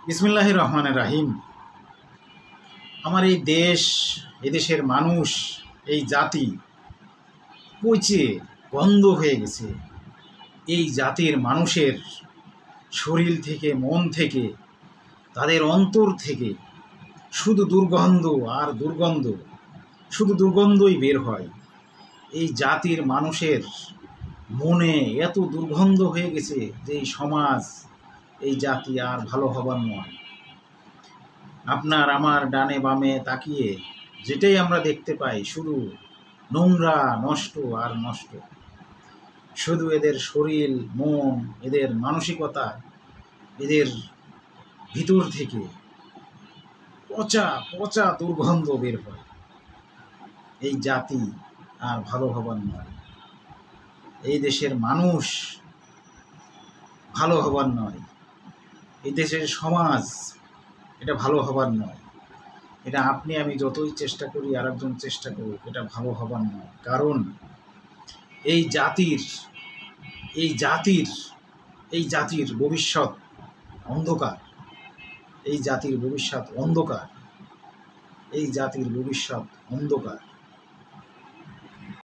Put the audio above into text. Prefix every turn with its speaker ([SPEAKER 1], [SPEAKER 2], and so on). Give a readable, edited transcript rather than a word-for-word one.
[SPEAKER 1] বিসমিল্লাহির রহমানির রহিম। আমার এই দেশ, এদেশের মানুষ, এই জাতি পচে গন্ধ হয়ে গেছে। এই জাতির মানুষের শরীর থেকে, মন থেকে, তাদের অন্তর থেকে শুধু দুর্গন্ধ আর দুর্গন্ধ, শুধু দুর্গন্ধই বের হয়। এই জাতির মানুষের মনে এত দুর্গন্ধ হয়ে গেছে যে এই সমাজ, এই জাতি আর ভালো হবার নয়। আপনার আমার ডানে বামে তাকিয়ে যেটাই আমরা দেখতে পাই শুধু নোংরা, নষ্ট আর নষ্ট। শুধু এদের শরীর, মন, এদের মানসিকতা, এদের ভিতর থেকে পচা পচা দুর্গন্ধ বের হয়। এই জাতি আর ভালো হবার নয়। এই দেশের মানুষ ভালো হবার নয়। এই দেশের সমাজ এটা ভালো হবার নয়। এটা আপনি আমি যতই চেষ্টা করি, আরেকজন চেষ্টা করুক, এটা ভালো হবার নয়। কারণ এই জাতির ভবিষ্যৎ অন্ধকার। এই জাতির ভবিষ্যৎ অন্ধকার।